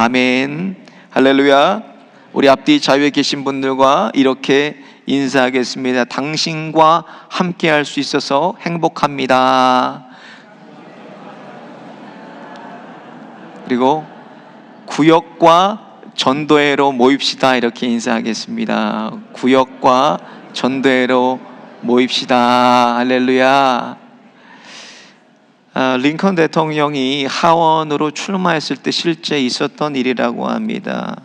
아멘. 할렐루야. 우리 앞뒤 자유에 계신 분들과 이렇게 인사하겠습니다. 당신과 함께 할 수 있어서 행복합니다. 그리고 구역과 전도회로 모입시다. 이렇게 인사하겠습니다. 구역과 전도회로 모입시다. 할렐루야. 링컨 대통령이 하원으로 출마했을 때 실제 있었던 일이라고 합니다.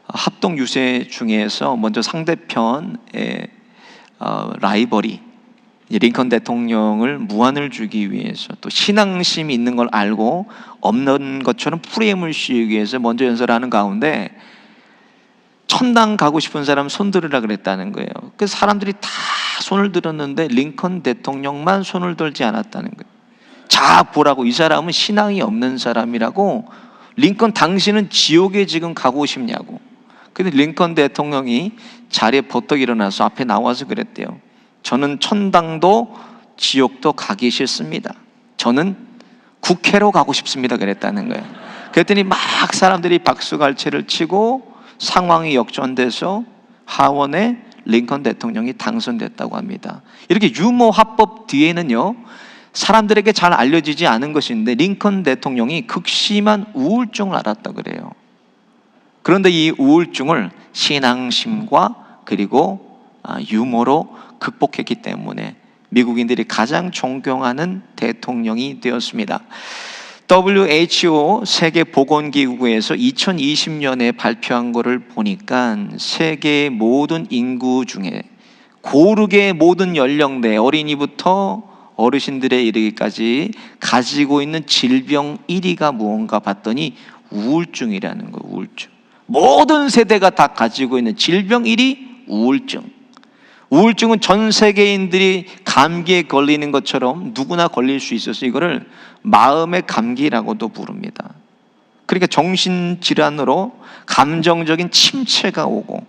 합동 유세 중에서 먼저 상대편의 라이벌이 링컨 대통령을 무안을 주기 위해서, 또 신앙심이 있는 걸 알고 없는 것처럼 프레임을 씌우기 위해서 먼저 연설하는 가운데 천당 가고 싶은 사람 손 들으라 그랬다는 거예요. 그 사람들이 다 손을 들었는데 링컨 대통령만 손을 들지 않았다는 거예요. 자 보라고, 이 사람은 신앙이 없는 사람이라고. 링컨, 당신은 지옥에 지금 가고 싶냐고. 근데 링컨 대통령이 자리에 버떡 일어나서 앞에 나와서 그랬대요. 저는 천당도 지옥도 가기 싫습니다. 저는 국회로 가고 싶습니다. 그랬다는 거예요. 그랬더니 막 사람들이 박수갈채를 치고 상황이 역전돼서 하원에 링컨 대통령이 당선됐다고 합니다. 이렇게 유머 화법 뒤에는요, 사람들에게 잘 알려지지 않은 것인데 링컨 대통령이 극심한 우울증을 앓았다 그래요. 그런데 이 우울증을 신앙심과 그리고 유머로 극복했기 때문에 미국인들이 가장 존경하는 대통령이 되었습니다. WHO 세계보건기구에서 2020년에 발표한 것을 보니까 세계의 모든 인구 중에 고르게 모든 연령대, 어린이부터 어르신들에 이르기까지 가지고 있는 질병 1위가 무언가 봤더니 우울증이라는 거예요. 우울증. 모든 세대가 다 가지고 있는 질병 1위 우울증. 우울증은 전 세계인들이 감기에 걸리는 것처럼 누구나 걸릴 수 있어서 이거를 마음의 감기라고도 부릅니다. 그러니까 정신질환으로 감정적인 침체가 오고,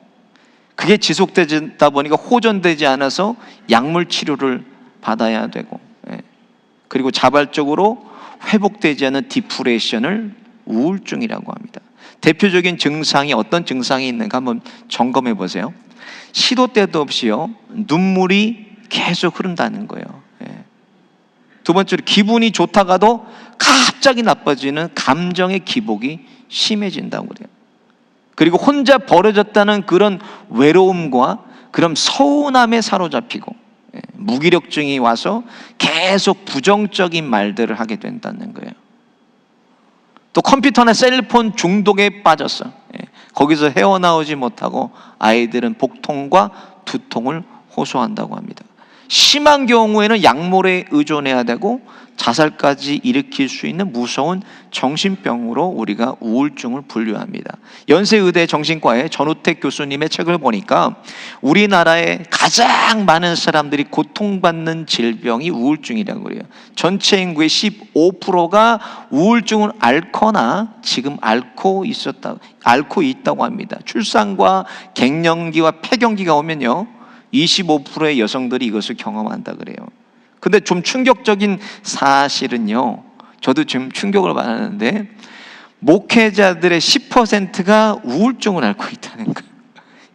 그게 지속되다 보니까 호전되지 않아서 약물 치료를 받아야 되고, 그리고 자발적으로 회복되지 않은 디프레션을 우울증이라고 합니다. 대표적인 증상이 어떤 증상이 있는가 한번 점검해 보세요. 시도 때도 없이요, 눈물이 계속 흐른다는 거예요. 두 번째로 기분이 좋다가도 갑자기 나빠지는 감정의 기복이 심해진다고 그래요. 그리고 혼자 버려졌다는 그런 외로움과 그런 서운함에 사로잡히고, 무기력증이 와서 계속 부정적인 말들을 하게 된다는 거예요. 또 컴퓨터나 셀폰 중독에 빠졌어. 거기서 헤어나오지 못하고 아이들은 복통과 두통을 호소한다고 합니다. 심한 경우에는 약물에 의존해야 되고 자살까지 일으킬 수 있는 무서운 정신병으로 우리가 우울증을 분류합니다. 연세의대 정신과의 전우택 교수님의 책을 보니까 우리나라에 가장 많은 사람들이 고통받는 질병이 우울증이라고 그래요. 전체 인구의 15%가 우울증을 앓거나 지금 앓고 있다고 합니다. 출산과 갱년기와 폐경기가 오면요, 25%의 여성들이 이것을 경험한다 그래요. 근데 좀 충격적인 사실은요, 저도 지금 충격을 받았는데 목회자들의 10%가 우울증을 앓고 있다는 거예요.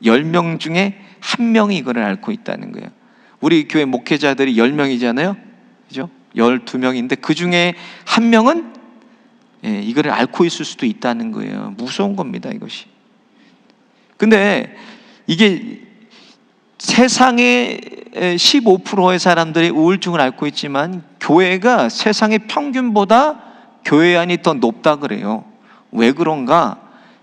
10명 중에 1명이 이걸 앓고 있다는 거예요. 우리 교회 목회자들이 10명이잖아요, 그죠? 12명인데 그 중에 1명은 이걸 앓고 있을 수도 있다는 거예요. 무서운 겁니다, 이것이. 근데 이게 세상의 15%의 사람들이 우울증을 앓고 있지만 교회가 세상의 평균보다 교회 안이 더 높다 그래요. 왜 그런가?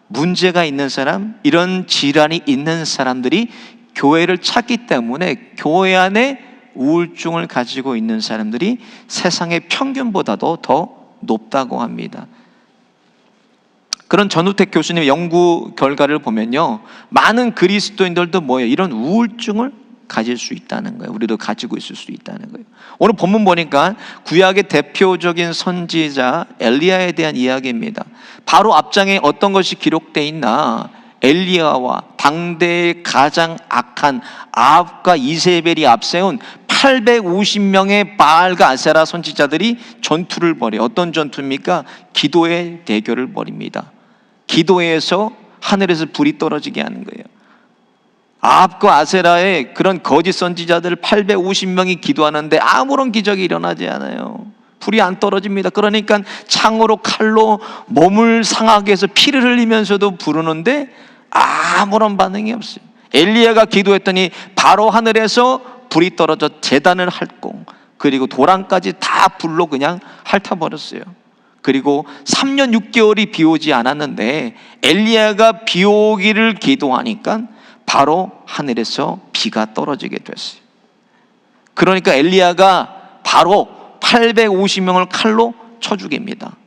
문제가 있는 사람, 이런 질환이 있는 사람들이 교회를 찾기 때문에 교회 안에 우울증을 가지고 있는 사람들이 세상의 평균보다도 더 높다고 합니다. 그런 전우택 교수님의 연구 결과를 보면요, 많은 그리스도인들도 뭐예요? 이런 우울증을 가질 수 있다는 거예요. 우리도 가지고 있을 수 있다는 거예요. 오늘 본문 보니까 구약의 대표적인 선지자 엘리야에 대한 이야기입니다. 바로 앞장에 어떤 것이 기록되어 있나? 엘리야와 당대의 가장 악한 아합과 이세벨이 앞세운 850명의 바알과 아세라 선지자들이 전투를 벌여요. 어떤 전투입니까? 기도의 대결을 벌입니다. 기도해서 하늘에서 불이 떨어지게 하는 거예요. 아합과 아세라의 그런 거짓 선지자들 850명이 기도하는데 아무런 기적이 일어나지 않아요. 불이 안 떨어집니다. 그러니까 창으로 칼로 몸을 상하게 해서 피를 흘리면서도 부르는데 아무런 반응이 없어요. 엘리야가 기도했더니 바로 하늘에서 불이 떨어져 제단을 핥고 그리고 도랑까지 다 불로 그냥 핥아버렸어요. 그리고 3년 6개월이 비 오지 않았는데 엘리야가 비 오기를 기도하니까 바로 하늘에서 비가 떨어지게 됐어요. 그러니까 엘리야가 바로 850명을 칼로 쳐 죽입니다.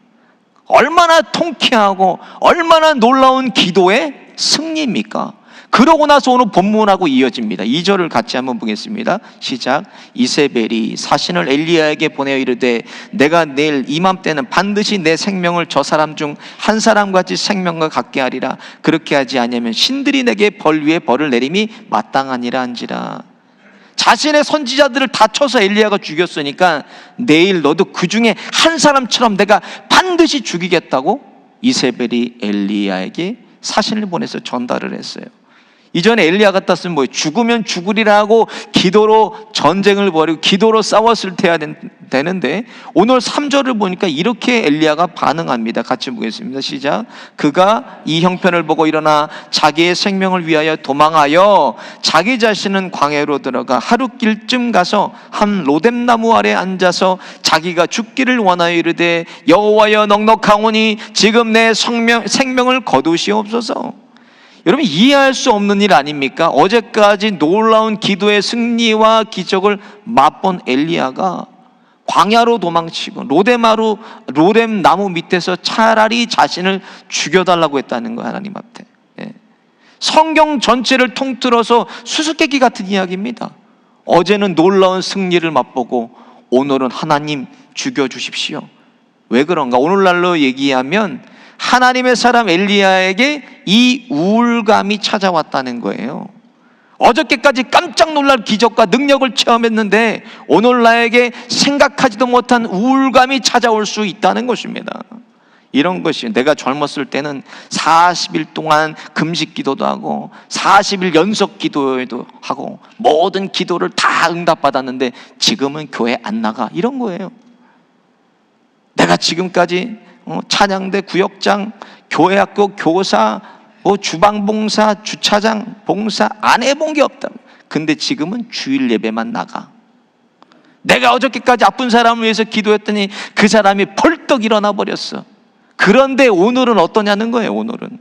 얼마나 통쾌하고 얼마나 놀라운 기도의 승리입니까? 그러고 나서 오늘 본문하고 이어집니다. 2절을 같이 한번 보겠습니다. 시작. 이세벨이 사신을 엘리야에게 보내어 이르되 내가 내일 이맘때는 반드시 내 생명을 저 사람 중 한 사람같이 생명과 같게 하리라. 그렇게 하지 아니하면 신들이 내게 벌 위에 벌을 내림이 마땅하니라 한지라. 자신의 선지자들을 다 쳐서 엘리야가 죽였으니까 내일 너도 그 중에 한 사람처럼 내가 반드시 죽이겠다고 이세벨이 엘리야에게 사신을 보내서 전달을 했어요. 이전에 엘리야 같았으면 뭐예요? 죽으면 죽으리라고 기도로 전쟁을 벌이고 기도로 싸웠을 때야 되는데 오늘 3절을 보니까 이렇게 엘리야가 반응합니다. 같이 보겠습니다. 시작. 그가 이 형편을 보고 일어나 자기의 생명을 위하여 도망하여 자기 자신은 광야로 들어가 하룻길쯤 가서 한 로뎀나무 아래 앉아서 자기가 죽기를 원하여 이르되 여호와여 넉넉하오니 지금 내 생명을 거두시옵소서. 여러분 이해할 수 없는 일 아닙니까? 어제까지 놀라운 기도의 승리와 기적을 맛본 엘리야가 광야로 도망치고 로뎀나무 밑에서 차라리 자신을 죽여달라고 했다는 거예요. 하나님 앞에. 성경 전체를 통틀어서 수수께끼 같은 이야기입니다. 어제는 놀라운 승리를 맛보고 오늘은 하나님 죽여주십시오. 왜 그런가? 오늘날로 얘기하면 하나님의 사람 엘리야에게 이 우울감이 찾아왔다는 거예요. 어저께까지 깜짝 놀랄 기적과 능력을 체험했는데 오늘 나에게 생각하지도 못한 우울감이 찾아올 수 있다는 것입니다. 이런 것이 내가 젊었을 때는 40일 동안 금식 기도도 하고 40일 연속 기도도 하고 모든 기도를 다 응답받았는데 지금은 교회 안 나가, 이런 거예요. 내가 지금까지 찬양대 구역장, 교회학교 교사, 주방봉사, 주차장 봉사 안 해본 게 없다. 근데 지금은 주일 예배만 나가. 내가 어저께까지 아픈 사람을 위해서 기도했더니 그 사람이 벌떡 일어나 버렸어. 그런데 오늘은 어떠냐는 거예요. 오늘은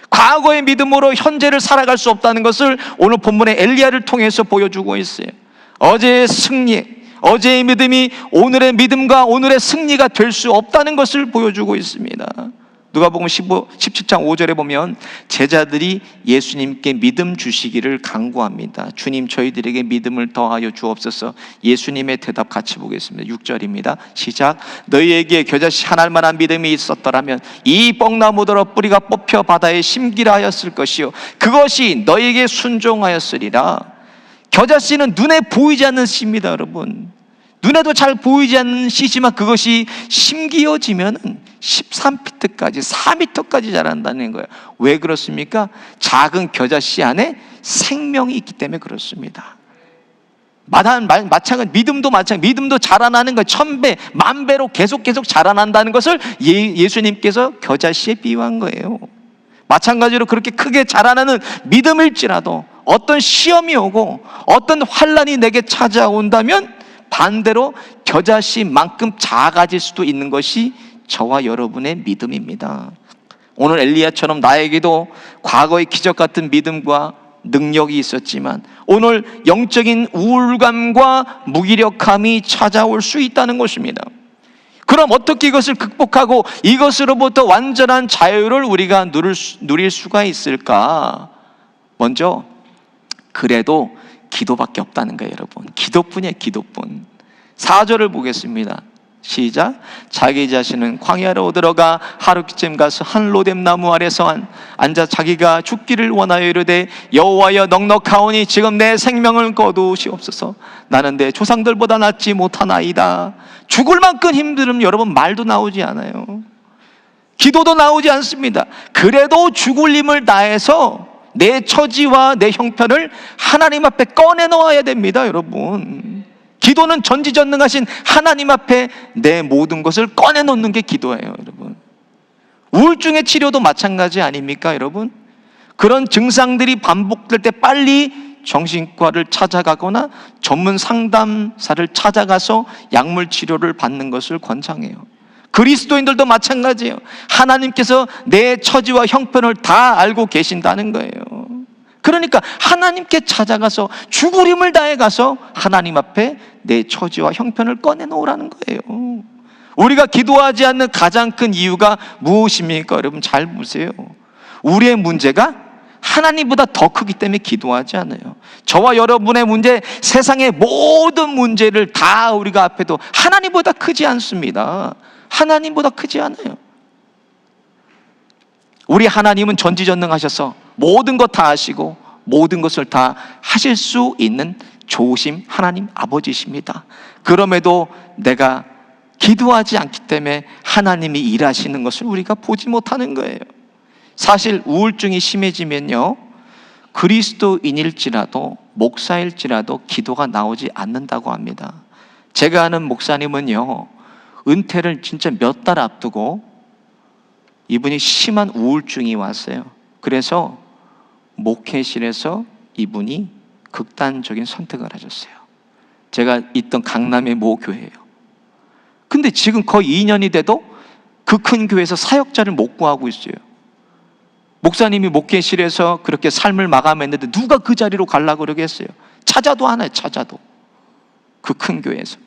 과거의 믿음으로 현재를 살아갈 수 없다는 것을 오늘 본문의 엘리야를 통해서 보여주고 있어요. 어제의 승리, 어제의 믿음이 오늘의 믿음과 오늘의 승리가 될 수 없다는 것을 보여주고 있습니다. 누가복음 17장 5절에 보면 제자들이 예수님께 믿음 주시기를 간구합니다. 주님, 저희들에게 믿음을 더하여 주옵소서. 예수님의 대답 같이 보겠습니다. 6절입니다. 시작. 너희에게 겨자씨 한 알만한 믿음이 있었더라면 이 뽕나무더러 뿌리가 뽑혀 바다에 심기라 하였을 것이요 그것이 너희에게 순종하였으리라. 겨자씨는 눈에 보이지 않는 씨입니다. 여러분, 눈에도 잘 보이지 않는 씨지만 그것이 심기어지면 13피트까지 4m까지 자란다는 거예요. 왜 그렇습니까? 작은 겨자씨 안에 생명이 있기 때문에 그렇습니다. 마찬가지 믿음도 자라나는 거 1000배, 10,000배로 계속 자라난다는 것을 예수님께서 겨자씨에 비유한 거예요. 마찬가지로 그렇게 크게 자라나는 믿음일지라도 어떤 시험이 오고 어떤 환난이 내게 찾아온다면 반대로 겨자씨만큼 작아질 수도 있는 것이 저와 여러분의 믿음입니다. 오늘 엘리야처럼 나에게도 과거의 기적 같은 믿음과 능력이 있었지만 오늘 영적인 우울감과 무기력함이 찾아올 수 있다는 것입니다. 그럼 어떻게 이것을 극복하고 이것으로부터 완전한 자유를 우리가 누릴 수가 있을까? 먼저 그래도 기도밖에 없다는 거예요. 여러분, 기도뿐이에요. 기도뿐. 4절을 보겠습니다. 시작. 자기 자신은 광야로 들어가 하룻쯤 가서 한 로뎀나무 아래서 앉아 자기가 죽기를 원하여 이르되 여호와여 넉넉하오니 지금 내 생명을 거두시옵소서. 나는 내 조상들보다 낫지 못하나이다. 죽을 만큼 힘들면 여러분 말도 나오지 않아요. 기도도 나오지 않습니다. 그래도 죽을 힘을 다해서 내 처지와 내 형편을 하나님 앞에 꺼내 놓아야 됩니다, 여러분. 기도는 전지전능하신 하나님 앞에 내 모든 것을 꺼내 놓는 게 기도예요, 여러분. 우울증의 치료도 마찬가지 아닙니까, 여러분? 그런 증상들이 반복될 때 빨리 정신과를 찾아가거나 전문 상담사를 찾아가서 약물 치료를 받는 것을 권장해요. 그리스도인들도 마찬가지예요. 하나님께서 내 처지와 형편을 다 알고 계신다는 거예요. 그러니까 하나님께 찾아가서 죽을 힘을 다해 가서 하나님 앞에 내 처지와 형편을 꺼내놓으라는 거예요. 우리가 기도하지 않는 가장 큰 이유가 무엇입니까? 여러분 잘 보세요. 우리의 문제가 하나님보다 더 크기 때문에 기도하지 않아요. 저와 여러분의 문제, 세상의 모든 문제를 다 우리가 앞에도 하나님보다 크지 않습니다. 하나님보다 크지 않아요. 우리 하나님은 전지전능하셔서 모든 것 다 아시고 모든 것을 다 하실 수 있는 좋으심 하나님 아버지십니다. 그럼에도 내가 기도하지 않기 때문에 하나님이 일하시는 것을 우리가 보지 못하는 거예요. 사실 우울증이 심해지면요, 그리스도인일지라도 목사일지라도 기도가 나오지 않는다고 합니다. 제가 아는 목사님은요, 은퇴를 진짜 몇 달 앞두고 이분이 심한 우울증이 왔어요. 그래서 목회실에서 이분이 극단적인 선택을 하셨어요. 제가 있던 강남의 모 교회예요. 근데 지금 거의 2년이 돼도 그 큰 교회에서 사역자를 못 구하고 있어요. 목사님이 목회실에서 그렇게 삶을 마감했는데 누가 그 자리로 가려고 그러겠어요? 찾아도 하나요, 찾아도. 그 큰 교회에서.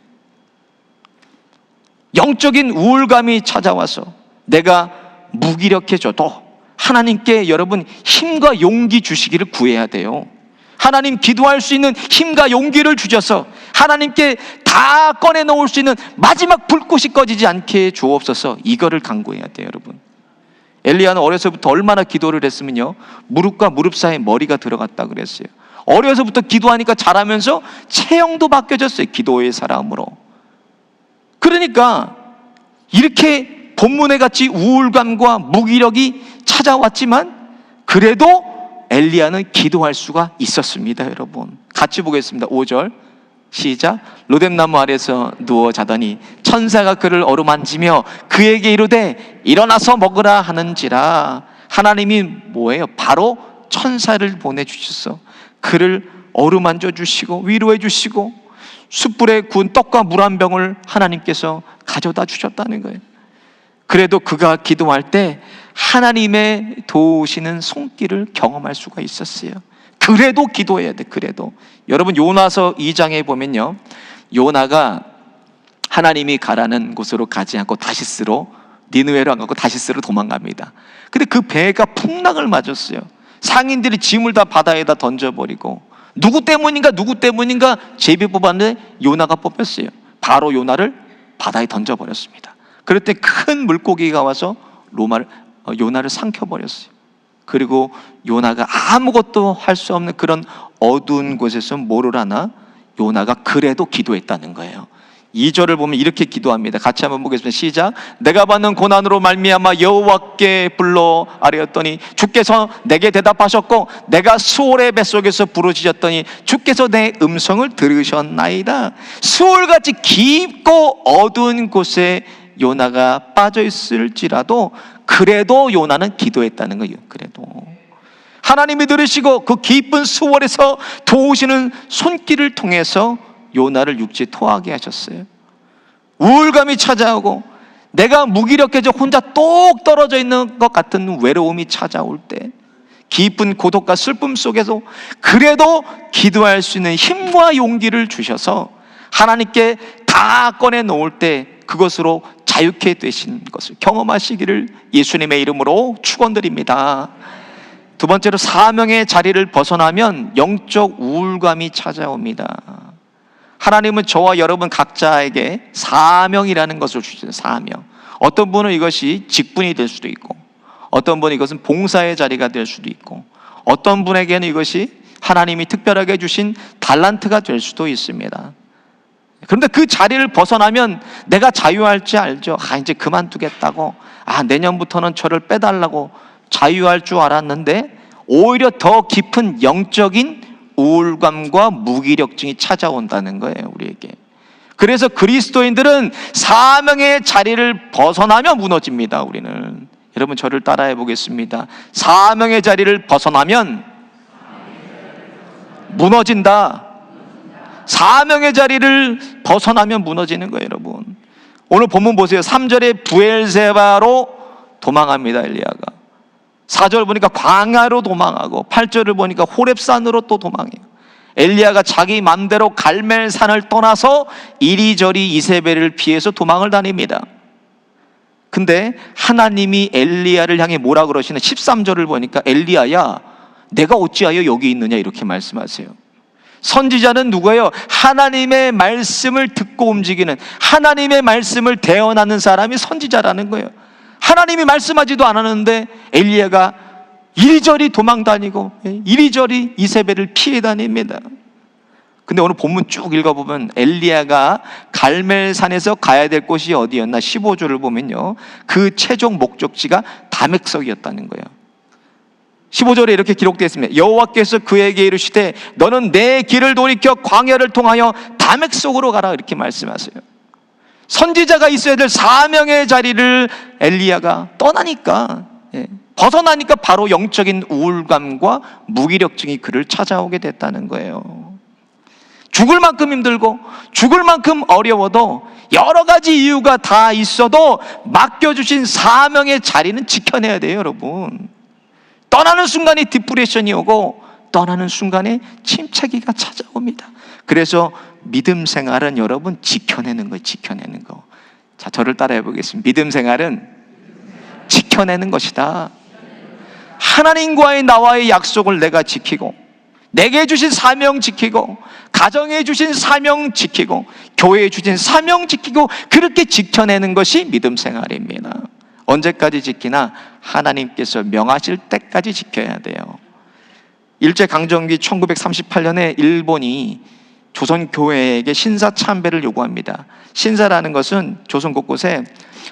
영적인 우울감이 찾아와서 내가 무기력해져도 하나님께 여러분 힘과 용기 주시기를 구해야 돼요. 하나님 기도할 수 있는 힘과 용기를 주셔서 하나님께 다 꺼내놓을 수 있는 마지막 불꽃이 꺼지지 않게 주옵소서. 이거를 간구해야 돼요, 여러분. 엘리야는 어려서부터 얼마나 기도를 했으면요, 무릎과 무릎 사이에 머리가 들어갔다 그랬어요. 어려서부터 기도하니까 잘하면서 체형도 바뀌어졌어요, 기도의 사람으로. 그러니까 이렇게 본문에 같이 우울감과 무기력이 찾아왔지만 그래도 엘리야는 기도할 수가 있었습니다, 여러분. 같이 보겠습니다. 5절 시작. 로뎀나무 아래서 누워 자더니 천사가 그를 어루만지며 그에게 이르되 일어나서 먹으라 하는지라. 하나님이 뭐예요? 바로 천사를 보내주셔서 그를 어루만져 주시고 위로해 주시고 숯불에 구운 떡과 물 한 병을 하나님께서 가져다 주셨다는 거예요. 그래도 그가 기도할 때 하나님의 도우시는 손길을 경험할 수가 있었어요. 그래도 기도해야 돼. 그래도 여러분 요나서 2장에 보면요, 요나가 하나님이 가라는 곳으로 가지 않고 다시스로, 니느웨로 안 가고 다시스로 도망갑니다. 근데 그 배가 풍랑을 맞았어요. 상인들이 짐을 다 바다에다 던져버리고 누구 때문인가 제비 뽑았는데 요나가 뽑혔어요. 바로 요나를 바다에 던져버렸습니다. 그럴 때 큰 물고기가 와서 요나를 삼켜버렸어요. 그리고 요나가 아무것도 할 수 없는 그런 어두운 곳에서 뭐를 하나? 요나가 그래도 기도했다는 거예요. 2절을 보면 이렇게 기도합니다. 같이 한번 보겠습니다. 시작. 내가 받는 고난으로 말미암아 여호와께 불러 아뢰었더니 주께서 내게 대답하셨고 내가 수월의 뱃속에서 부르짖었더니 주께서 내 음성을 들으셨나이다. 수월같이 깊고 어두운 곳에 요나가 빠져 있을지라도 그래도 요나는 기도했다는 거예요. 그래도 하나님이 들으시고 그 깊은 수월에서 도우시는 손길을 통해서 요나를 육지에 토하게 하셨어요. 우울감이 찾아오고 내가 무기력해져 혼자 똑 떨어져 있는 것 같은 외로움이 찾아올 때 깊은 고독과 슬픔 속에서 그래도 기도할 수 있는 힘과 용기를 주셔서 하나님께 다 꺼내놓을 때 그것으로 자유케 되신 것을 경험하시기를 예수님의 이름으로 축원드립니다. 두 번째로 사명의 자리를 벗어나면 영적 우울감이 찾아옵니다. 하나님은 저와 여러분 각자에게 사명이라는 것을 주시죠. 사명. 어떤 분은 이것이 직분이 될 수도 있고 어떤 분은 이것은 봉사의 자리가 될 수도 있고 어떤 분에게는 이것이 하나님이 특별하게 주신 달란트가 될 수도 있습니다. 그런데 그 자리를 벗어나면 내가 자유할 줄 알죠. 이제 그만두겠다고, 내년부터는 저를 빼달라고 자유할 줄 알았는데 오히려 더 깊은 영적인 우울감과 무기력증이 찾아온다는 거예요, 우리에게. 그래서 그리스도인들은 사명의 자리를 벗어나면 무너집니다. 우리는, 여러분 저를 따라해 보겠습니다. 사명의 자리를 벗어나면 무너진다. 사명의 자리를 벗어나면 무너지는 거예요, 여러분. 오늘 본문 보세요. 3절에 부엘세바로 도망합니다, 엘리야가. 4절 보니까 광야로 도망하고 8절을 보니까 호렙산으로 또 도망해요. 엘리야가 자기 맘대로 갈멜산을 떠나서 이리저리 이세벨을 피해서 도망을 다닙니다. 근데 하나님이 엘리야를 향해 뭐라 그러시나? 13절을 보니까 엘리야야, 내가 어찌하여 여기 있느냐, 이렇게 말씀하세요. 선지자는 누구예요? 하나님의 말씀을 듣고 움직이는, 하나님의 말씀을 대언하는 사람이 선지자라는 거예요. 하나님이 말씀하지도 않았는데 엘리야가 이리저리 도망다니고 이리저리 이세벨을 피해 다닙니다. 근데 오늘 본문 쭉 읽어보면 엘리야가 갈멜산에서 가야 될 곳이 어디였나? 15절을 보면요, 그 최종 목적지가 다메섹이었다는 거예요. 15절에 이렇게 기록되어 있습니다. 여호와께서 그에게 이르시되 너는 내 길을 돌이켜 광야를 통하여 다메섹으로 가라, 이렇게 말씀하세요. 선지자가 있어야 될 사명의 자리를 엘리야가 떠나니까, 벗어나니까 바로 영적인 우울감과 무기력증이 그를 찾아오게 됐다는 거예요. 죽을 만큼 힘들고 죽을 만큼 어려워도 여러 가지 이유가 다 있어도 맡겨주신 사명의 자리는 지켜내야 돼요, 여러분. 떠나는 순간에 디프레션이 오고 떠나는 순간에 침체기가 찾아옵니다. 그래서 믿음 생활은 여러분 지켜내는 거예요, 지켜내는 거. 자, 저를 따라해 보겠습니다. 믿음 생활은 지켜내는 것이다. 하나님과의 나와의 약속을 내가 지키고, 내게 주신 사명 지키고, 가정에 주신 사명 지키고, 교회에 주신 사명 지키고, 그렇게 지켜내는 것이 믿음 생활입니다. 언제까지 지키나? 하나님께서 명하실 때까지 지켜야 돼요. 일제강점기 1938년에 일본이 조선교회에게 신사참배를 요구합니다. 신사라는 것은 조선 곳곳에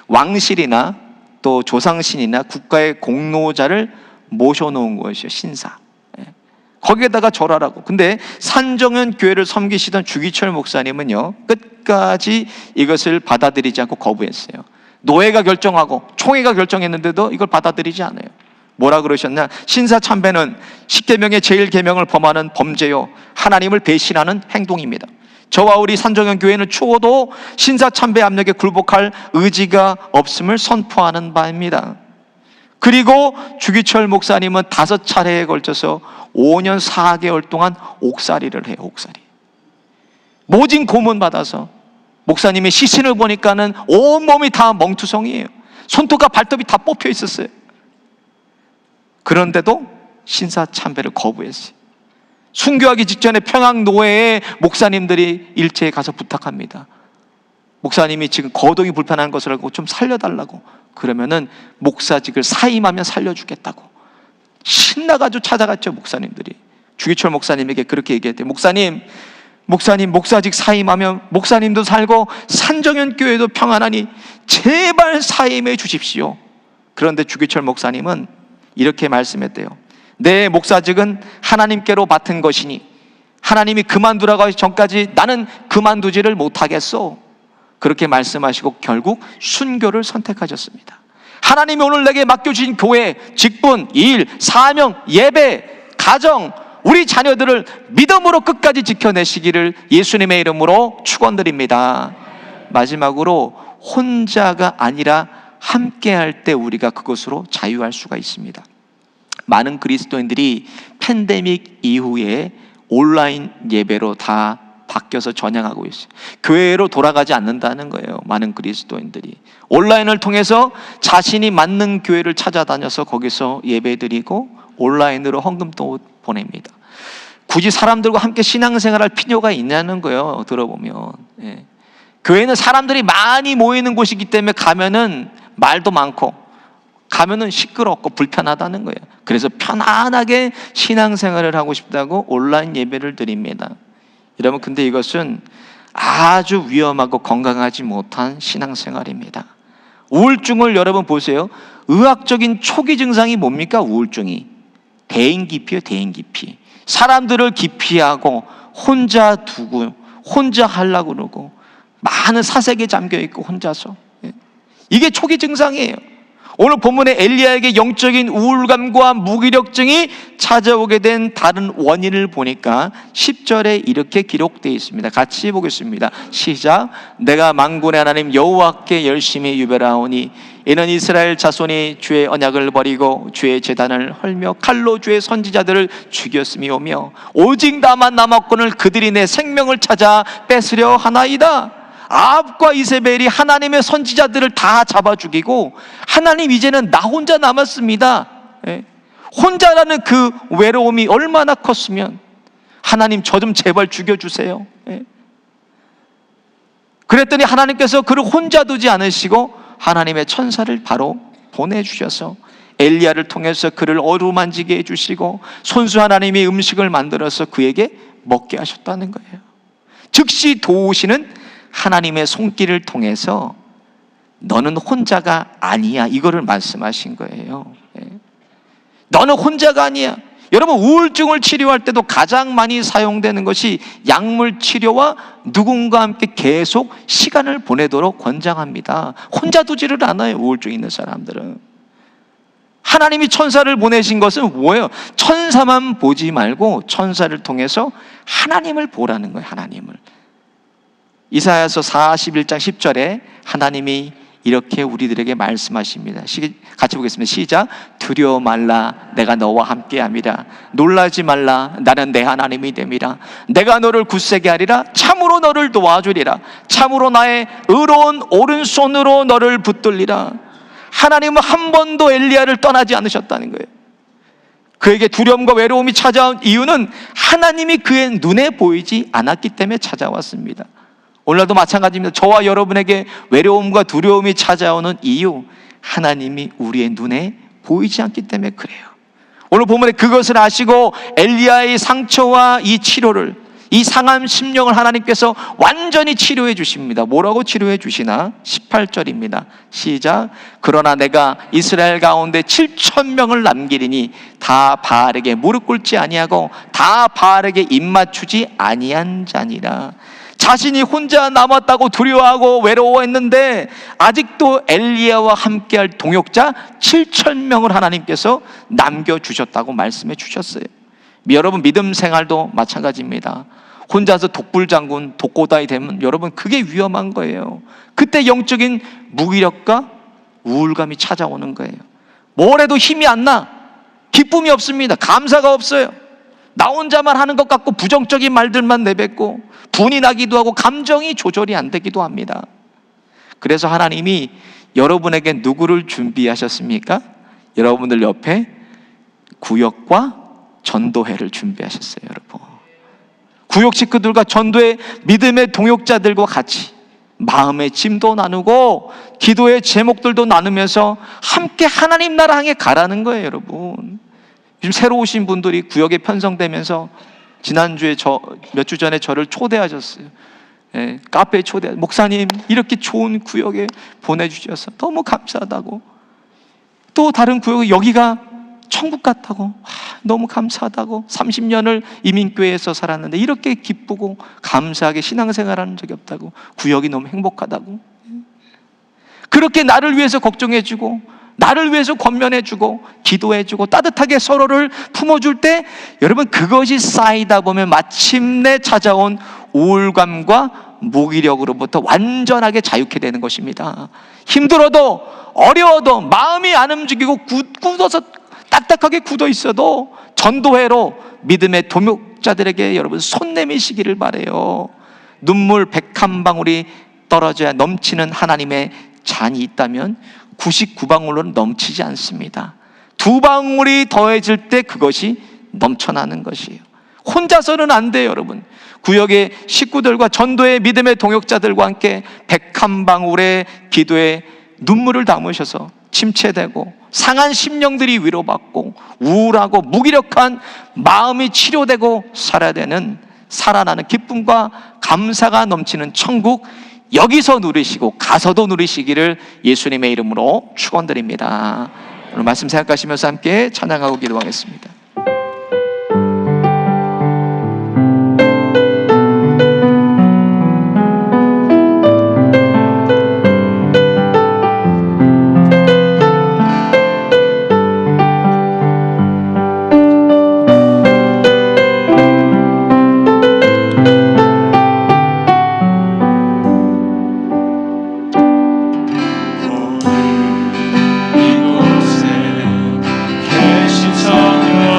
왕실이나 또 조상신이나 국가의 공로자를 모셔놓은 것이요, 신사. 거기에다가 절하라고. 근데 산정현 교회를 섬기시던 주기철 목사님은요, 끝까지 이것을 받아들이지 않고 거부했어요. 노예가 결정하고 총회가 결정했는데도 이걸 받아들이지 않아요. 뭐라 그러셨냐? 신사참배는 십계명의 제1계명을 범하는 범죄요, 하나님을 배신하는 행동입니다. 저와 우리 산정현 교회는 추호도 신사참배 압력에 굴복할 의지가 없음을 선포하는 바입니다. 그리고 주기철 목사님은 5차례에 걸쳐서 5년 4개월 동안 옥살이를 해요, 옥살이. 모진 고문 받아서 목사님의 시신을 보니까는 온몸이 다 멍투성이에요. 손톱과 발톱이 다 뽑혀 있었어요. 그런데도 신사참배를 거부했어요. 순교하기 직전에 평양노회의 목사님들이 일제에 가서 부탁합니다. 목사님이 지금 거동이 불편한 것을 알고 좀 살려달라고. 그러면은 목사직을 사임하면 살려주겠다고 신나가지고 찾아갔죠, 목사님들이. 주기철 목사님에게 그렇게 얘기했대요. 목사님, 목사직 사임하면 목사님도 살고 산정현 교회도 평안하니 제발 사임해 주십시오. 그런데 주기철 목사님은 이렇게 말씀했대요. 내 목사직은 하나님께로 맡은 것이니 하나님이 그만두라고 하기 전까지 나는 그만두지를 못하겠소. 그렇게 말씀하시고 결국 순교를 선택하셨습니다. 하나님이 오늘 내게 맡겨주신 교회, 직분, 일, 사명, 예배, 가정, 우리 자녀들을 믿음으로 끝까지 지켜내시기를 예수님의 이름으로 축원드립니다. 마지막으로 혼자가 아니라 함께할 때 우리가 그것으로 자유할 수가 있습니다. 많은 그리스도인들이 팬데믹 이후에 온라인 예배로 다 바뀌어서 전향하고 있어요. 교회로 돌아가지 않는다는 거예요. 많은 그리스도인들이 온라인을 통해서 자신이 맞는 교회를 찾아다녀서 거기서 예배드리고 온라인으로 헌금도 보냅니다. 굳이 사람들과 함께 신앙생활할 필요가 있냐는 거예요. 들어보면 교회는 사람들이 많이 모이는 곳이기 때문에 가면은 말도 많고 가면은 시끄럽고 불편하다는 거예요. 그래서 편안하게 신앙생활을 하고 싶다고 온라인 예배를 드립니다. 여러분, 근데 이것은 아주 위험하고 건강하지 못한 신앙생활입니다. 우울증을 여러분 보세요. 의학적인 초기 증상이 뭡니까? 우울증이 대인기피요. 대인기피. 사람들을 기피하고 혼자 두고 혼자 하려고 그러고 많은 사색에 잠겨있고 혼자서, 이게 초기 증상이에요. 오늘 본문에 엘리야에게 영적인 우울감과 무기력증이 찾아오게 된 다른 원인을 보니까 10절에 이렇게 기록되어 있습니다. 같이 보겠습니다. 시작. 내가 만군의 하나님 여호와께 열심히 유별하오니 이는 이스라엘 자손이 주의 언약을 버리고 주의 제단을 헐며 칼로 주의 선지자들을 죽였음이오며 오직 나만 남았거늘 그들이 내 생명을 찾아 뺏으려 하나이다. 아합과 이세벨이 하나님의 선지자들을 다 잡아 죽이고 하나님 이제는 나 혼자 남았습니다. 혼자라는 그 외로움이 얼마나 컸으면 하나님 저 좀 제발 죽여주세요. 그랬더니 하나님께서 그를 혼자 두지 않으시고 하나님의 천사를 바로 보내주셔서 엘리야를 통해서 그를 어루만지게 해주시고 손수 하나님이 음식을 만들어서 그에게 먹게 하셨다는 거예요. 즉시 도우시는 하나님의 손길을 통해서 너는 혼자가 아니야, 이거를 말씀하신 거예요. 너는 혼자가 아니야. 여러분, 우울증을 치료할 때도 가장 많이 사용되는 것이 약물 치료와 누군가와 함께 계속 시간을 보내도록 권장합니다. 혼자 두지를 않아요, 우울증 있는 사람들은. 하나님이 천사를 보내신 것은 뭐예요? 천사만 보지 말고 천사를 통해서 하나님을 보라는 거예요. 하나님을. 이사야서 41장 10절에 하나님이 이렇게 우리들에게 말씀하십니다. 같이 보겠습니다. 시작. 두려워 말라, 내가 너와 함께함이라. 놀라지 말라, 나는 내 하나님이 됨이라. 내가 너를 굳세게 하리라. 참으로 너를 도와주리라. 참으로 나의 의로운 오른손으로 너를 붙들리라. 하나님은 한 번도 엘리야를 떠나지 않으셨다는 거예요. 그에게 두려움과 외로움이 찾아온 이유는 하나님이 그의 눈에 보이지 않았기 때문에 찾아왔습니다. 오늘도 마찬가지입니다. 저와 여러분에게 외로움과 두려움이 찾아오는 이유, 하나님이 우리의 눈에 보이지 않기 때문에 그래요. 오늘 본문에 그것을 아시고 엘리야의 상처와 이 치료를, 이 상한 심령을 하나님께서 완전히 치료해 주십니다. 뭐라고 치료해 주시나? 18절입니다. 시작. 그러나 내가 이스라엘 가운데 7,000명을 남기리니 다 바알에게 무릎 꿇지 아니하고 다 바알에게 입 맞추지 아니한 자니라. 자신이 혼자 남았다고 두려워하고 외로워했는데 아직도 엘리야와 함께할 동역자 7,000명을 하나님께서 남겨주셨다고 말씀해 주셨어요. 여러분, 믿음 생활도 마찬가지입니다. 혼자서 독불장군, 독고다이 되면 여러분 그게 위험한 거예요. 그때 영적인 무기력과 우울감이 찾아오는 거예요. 뭘 해도 힘이 안 나, 기쁨이 없습니다. 감사가 없어요. 나 혼자만 하는 것 같고 부정적인 말들만 내뱉고 분이 나기도 하고 감정이 조절이 안 되기도 합니다. 그래서 하나님이 여러분에게 누구를 준비하셨습니까? 여러분들 옆에 구역과 전도회를 준비하셨어요. 여러분, 구역 식구들과 전도회 믿음의 동역자들과 같이 마음의 짐도 나누고 기도의 제목들도 나누면서 함께 하나님 나라 향해 가라는 거예요. 여러분, 요즘 새로 오신 분들이 구역에 편성되면서 지난주에 몇 주 전에 저를 초대하셨어요. 카페에 목사님 이렇게 좋은 구역에 보내주셔서 너무 감사하다고, 또 다른 구역에 여기가 천국 같다고, 너무 감사하다고, 30년을 이민교회에서 살았는데 이렇게 기쁘고 감사하게 신앙생활하는 적이 없다고, 구역이 너무 행복하다고, 그렇게 나를 위해서 걱정해주고 나를 위해서 권면해주고 기도해주고 따뜻하게 서로를 품어줄 때 여러분, 그것이 쌓이다 보면 마침내 찾아온 우울감과 무기력으로부터 완전하게 자유케 되는 것입니다. 힘들어도 어려워도 마음이 안 움직이고 굳어서 딱딱하게 굳어 있어도 전도회로 믿음의 동역자들에게 여러분 손 내미시기를 바라요. 눈물 101방울이 떨어져야 넘치는 하나님의 잔이 있다면 99방울로는 넘치지 않습니다. 2방울이 더해질 때 그것이 넘쳐나는 것이에요. 혼자서는 안 돼요. 여러분, 구역의 식구들과 전도의 믿음의 동역자들과 함께 101방울의 기도에 눈물을 담으셔서 침체되고 상한 심령들이 위로받고 우울하고 무기력한 마음이 치료되고 살아야 되는 살아나는 기쁨과 감사가 넘치는 천국, 여기서 누리시고 가서도 누리시기를 예수님의 이름으로 축원드립니다. 오늘 말씀 생각하시면서 함께 찬양하고 기도하겠습니다. 이곳에 계신 성령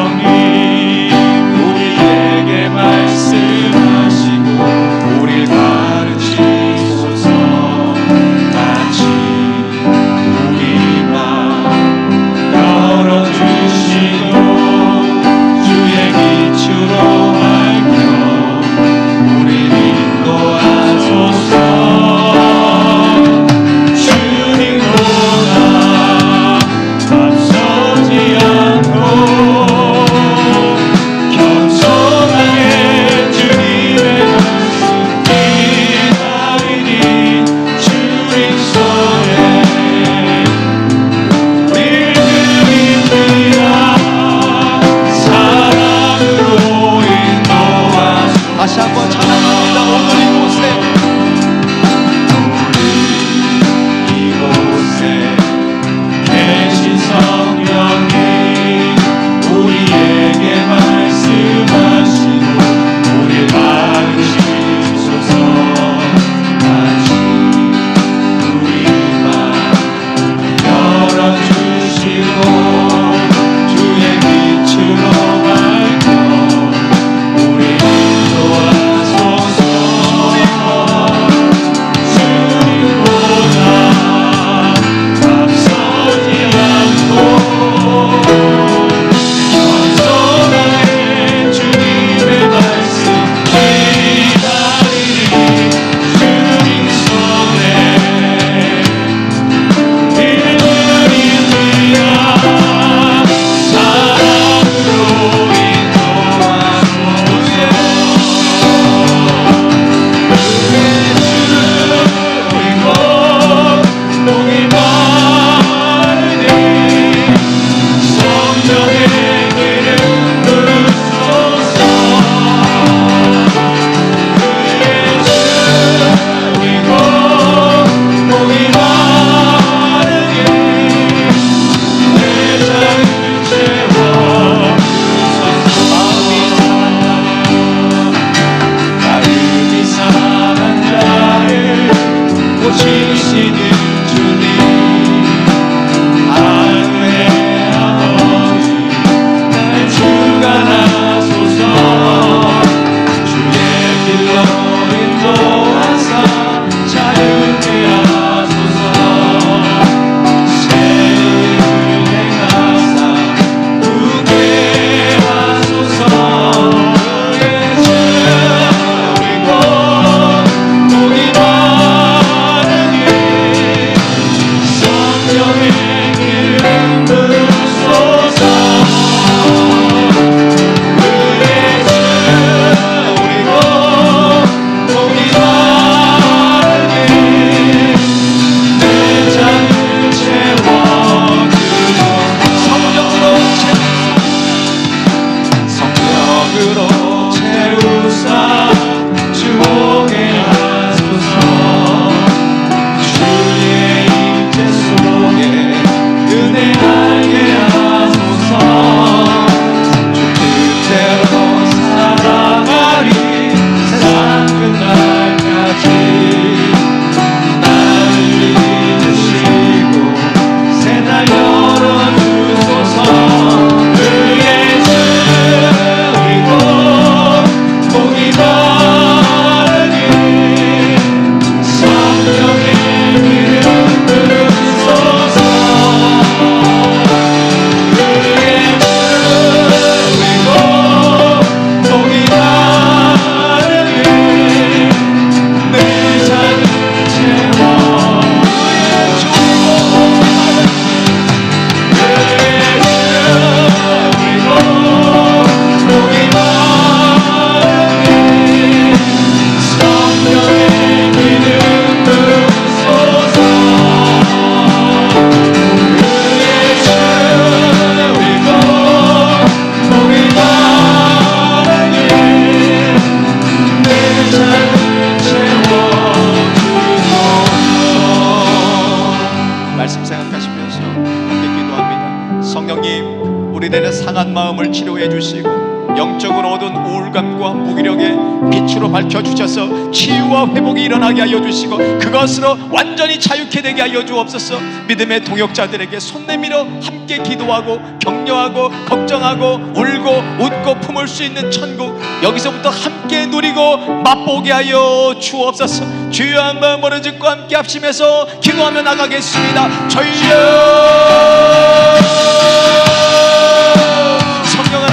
말씀 생각하시면서 함께 기도합니다. 성령님, 우리들의 상한 마음을 치료해 주시고 영적으로 얻은 우울감과 무기력의 빛으로 밝혀주셔서 치유와 회복이 일어나게 하여 주시고 그것으로 완전히 자유케 되게 하여 주옵소서. 믿음의 동역자들에게 손 내밀어 함께 기도하고 격려하고 걱정하고 울고 웃고 품을 수 있는 천국, 여기서부터 함께 누리고 맛보게 하여 주옵소서. 주여, 한 번 모른 짓과 함께 합심해서 기도하며 나가겠습니다. 저희여